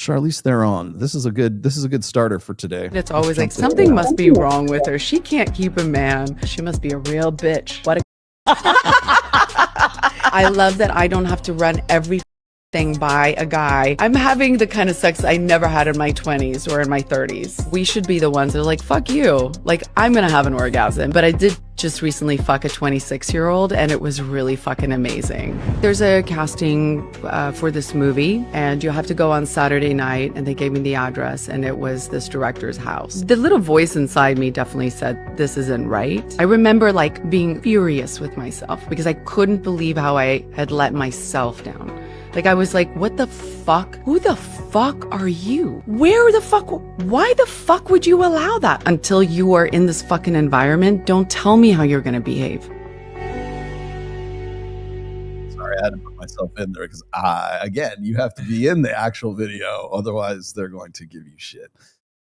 Charlize Theron. This is a good starter for today. It's always like something must be wrong with her. She can't keep a man. She must be a real bitch. What a I love that I don't have to run every thing by a guy. I'm having the kind of sex I never had in my 20s or in my 30s. We should be the ones that are like, fuck you. Like, I'm gonna have an orgasm. But I did just recently fuck a 26-year-old and it was really fucking amazing. There's a casting for this movie and you have to go on Saturday night, and they gave me the address and it was this director's house. The little voice inside me definitely said, this isn't right. I remember like being furious with myself because I couldn't believe how I had let myself down. Like, I was like, what the fuck? Who the fuck are you? Why the fuck would you allow that? Until you are in this fucking environment, don't tell me how you're gonna behave. Sorry, I had to put myself in there because again, you have to be in the actual video. Otherwise, they're going to give you shit.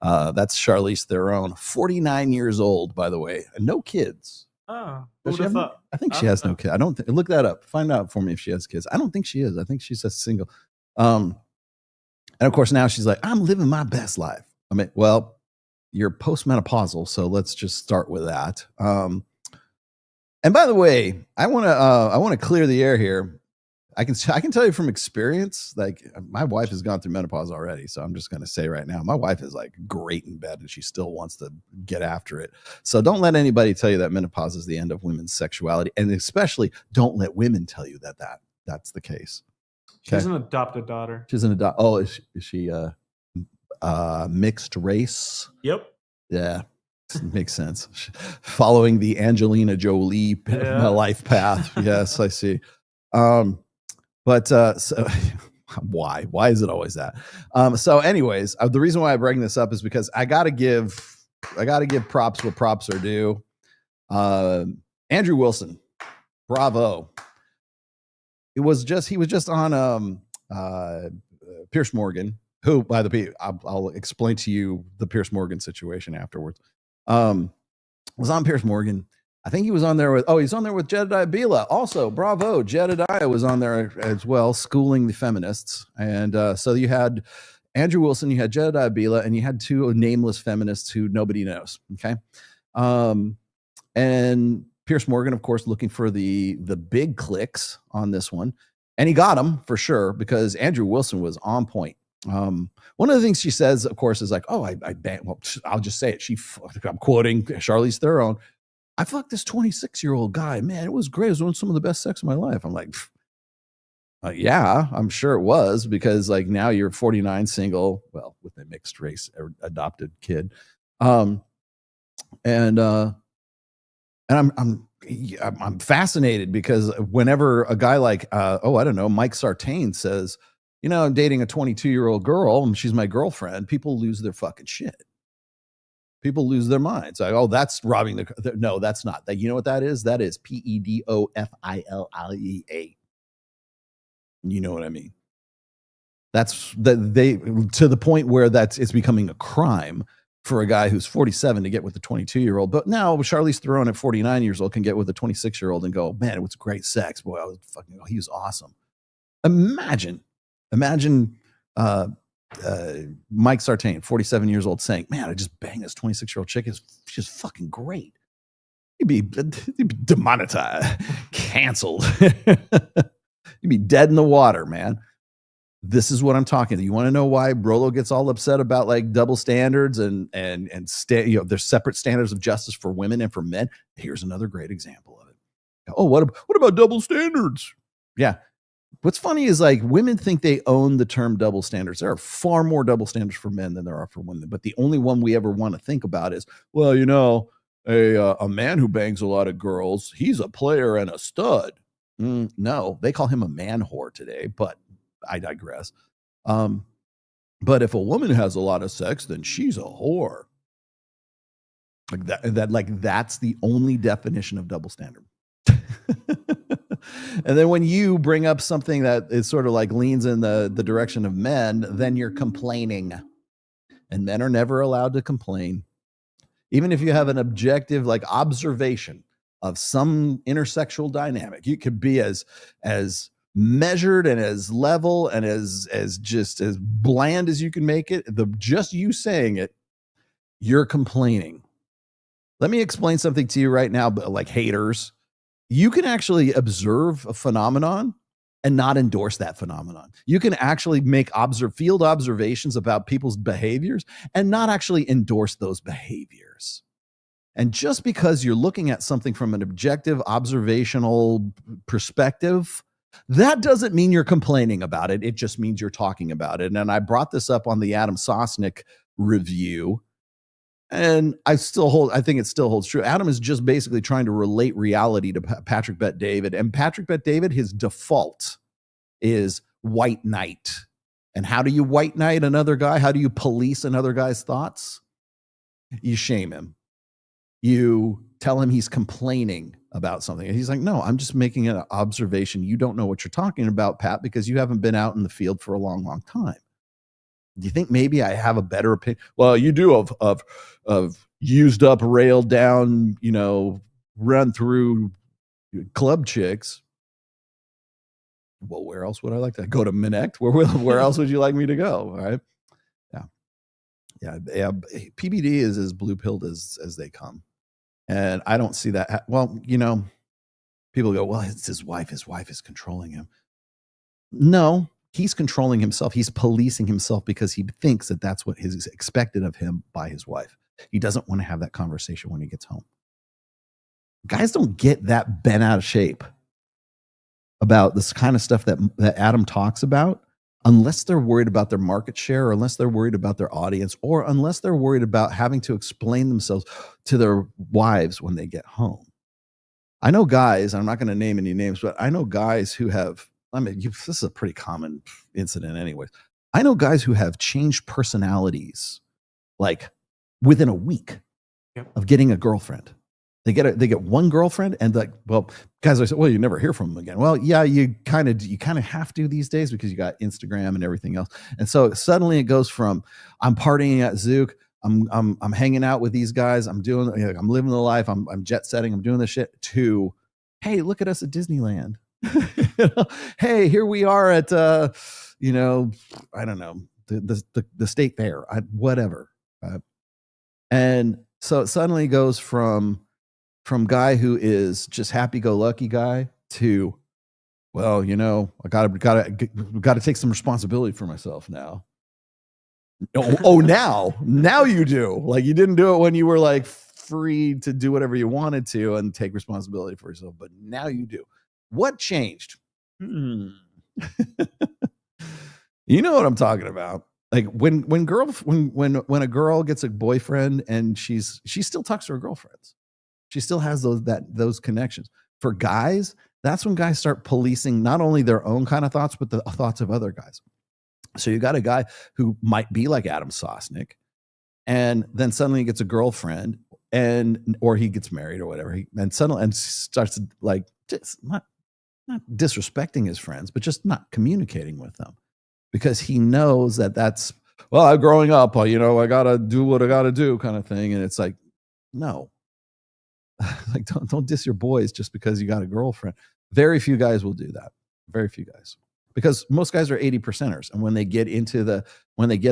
That's Charlize Theron, 49 years old, by the way, and no kids. Oh, who'd have thought? I think she has no kid. I don't look that up. Find out for me if she has kids. I don't think she is. I think she's just single. And of course now she's like, I'm living my best life. I mean, well, you're post-menopausal, so let's just start with that. And by the way, I want to clear the air here. I can tell you from experience, like my wife has gone through menopause already. So I'm just going to say right now, my wife is like great in bed and she still wants to get after it. So don't let anybody tell you that menopause is the end of women's sexuality. And especially don't let women tell you that's the case. Okay? She's an adopted daughter. She's an Oh, is she mixed race? Yep. Yeah. Makes sense. Following the Angelina Jolie life path. Yes, I see. But so why is it always that? So anyways, the reason why I bring this up is because I gotta give props what props are due. Andrew Wilson, bravo. He was just on Piers Morgan, who, by the way, I'll explain to you the Piers Morgan situation afterwards. Was on Piers Morgan. I think he was on there with Jedediah Bila. Also, bravo. Jedediah was on there as well, schooling the feminists. And so you had Andrew Wilson, you had Jedediah Bila, and you had two nameless feminists who nobody knows. Okay. And Piers Morgan, of course, looking for the big clicks on this one. And he got them for sure, because Andrew Wilson was on point. One of the things she says, of course, is like, oh, I'll just say it. I'm quoting Charlize Theron. I fucked this 26-year-old guy. Man, it was great. It was some of the best sex of my life. I'm like, yeah, I'm sure it was, because like now you're 49, single, well, with a mixed race adopted kid. And I'm fascinated because whenever a guy like, I don't know, Mike Sartain says, you know, I'm dating a 22-year-old girl and she's my girlfriend, people lose their fucking shit. People lose their minds. Like, oh, that's robbing no, that's not. That, you know what that is? That is pedofilea. You know what I mean? That's they to the point where it's becoming a crime for a guy who's 47 to get with a 22-year-old. But now Charlize Theron at 49 years old can get with a 26-year-old and go, man, it was great sex. Boy, he was awesome. Imagine Mike Sartain, 47 years old, saying, man, I just banged this 26-year-old chick. It's just fucking great. You'd be demonetized, canceled. You'd be dead in the water, man. This is what I'm talking about. You want to know why Brolo gets all upset about like double standards and there's separate standards of justice for women and for men? Here's another great example of it. Oh, what about double standards? Yeah. What's funny is like women think they own the term double standards. There are far more double standards for men than there are for women. But the only one we ever want to think about is, well, you know, a man who bangs a lot of girls, he's a player and a stud. No, they call him a man whore today, but I digress. But if a woman has a lot of sex, then she's a whore. Like that's the only definition of double standard. And then when you bring up something that is sort of like leans in the direction of men, then you're complaining. And men are never allowed to complain. Even if you have an objective like observation of some intersexual dynamic, you could be as measured and as level and as just as bland as you can make it. Just you saying it, you're complaining. Let me explain something to you right now, but like haters, you can actually observe a phenomenon and not endorse that phenomenon. You can actually make field observations about people's behaviors and not actually endorse those behaviors. And just because you're looking at something from an objective observational perspective, that doesn't mean you're complaining about it. It just means you're talking about it. And I brought this up on the Adam Sosnick review, and I think it still holds true. Adam is just basically trying to relate reality to Patrick Bet-David. And Patrick Bet-David, his default is white knight. And how do you white knight another guy? How do you police another guy's thoughts? You shame him. You tell him he's complaining about something. And he's like, no, I'm just making an observation. You don't know what you're talking about, Pat, because you haven't been out in the field for a long, long time. Do you think maybe I have a better opinion? Well, you do of used up, railed down, run through club chicks. Well, where else would I like to go? To Minect? Where else would you like me to go? All right. Yeah. PBD is as blue-pilled as they come. And I don't see that. Well, people go, well, it's his wife. His wife is controlling him. No, he's controlling himself. He's policing himself because he thinks that that's what is expected of him by his wife. He doesn't want to have that conversation when he gets home. Guys don't get that bent out of shape about this kind of stuff that Adam talks about unless they're worried about their market share, or unless they're worried about their audience, or unless they're worried about having to explain themselves to their wives when they get home. I know guys, I'm not going to name any names, but I know guys who have, this is a pretty common incident anyways. I know guys who have changed personalities like within a week of getting a girlfriend. They get one girlfriend, and like, well, guys, I said, well, you never hear from them again. Well, yeah, you kind of have to these days because you got Instagram and everything else. And so suddenly it goes from I'm partying at Zook, I'm hanging out with these guys, I'm living the life, I'm jet setting, I'm doing this shit, to, hey, look at us at Disneyland. Hey, here we are at I don't know, the state fair, whatever. And so it suddenly goes from guy who is just happy-go-lucky guy to, well, I gotta take some responsibility for myself now. Now you do. Like, you didn't do it when you were like free to do whatever you wanted to and take responsibility for yourself, but now you do. What changed? You know what I'm talking about. Like when a girl gets a boyfriend and she still talks to her girlfriends. She still has those connections. For guys, that's when guys start policing not only their own kind of thoughts, but the thoughts of other guys. So you got a guy who might be like Adam Sosnick, and then suddenly he gets a girlfriend, or he gets married or whatever, and starts like just not disrespecting his friends, but just not communicating with them, because he knows that's, well, I'm growing up, I gotta do what I gotta do, kind of thing. And it's like, no. Like, don't diss your boys just because you got a girlfriend. Very few guys will do that. Very few guys, because most guys are 80%ers, and when they get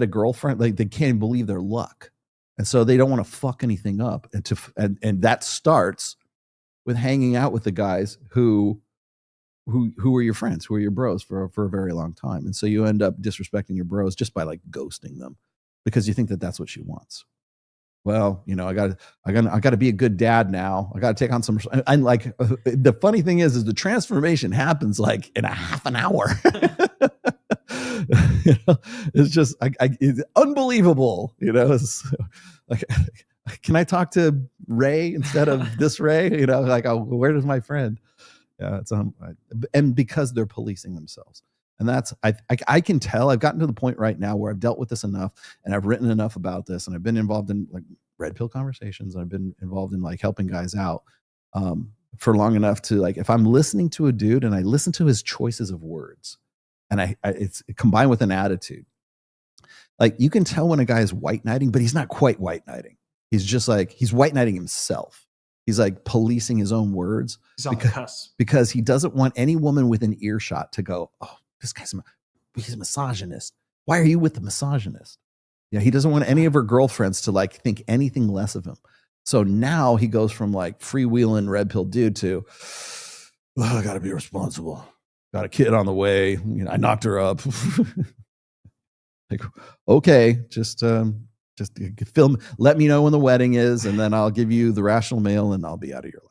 a girlfriend, like, they can't believe their luck, and so they don't want to fuck anything up. And that starts with hanging out with the guys who are your friends, who are your bros for a very long time, and so you end up disrespecting your bros just by like ghosting them because you think that that's what she wants. Well, I got to be a good dad now. I got to take on some. And like, the funny thing is the transformation happens like in a half an hour. It's just, it's unbelievable. It's like, can I talk to Ray instead of this Ray? Like, where is my friend? Yeah, it's and because they're policing themselves. And that's, I can tell. I've gotten to the point right now where I've dealt with this enough, and I've written enough about this, and I've been involved in like red pill conversations. I've been involved in like helping guys out for long enough to, like, if I'm listening to a dude and I listen to his choices of words, and it's combined with an attitude, like, you can tell when a guy is white knighting, but he's not quite white knighting. He's just like, he's white knighting himself. He's like policing his own words He's on the cusp. because he doesn't want any woman with an earshot to go, oh, this guy's he's a misogynist. Why are you with the misogynist? Yeah, he doesn't want any of her girlfriends to like think anything less of him. So now he goes from like freewheeling red pill dude to, I got to be responsible. Got a kid on the way. You know, I knocked her up. Like, okay, just film. Let me know when the wedding is, and then I'll give you the rational mail, and I'll be out of your life.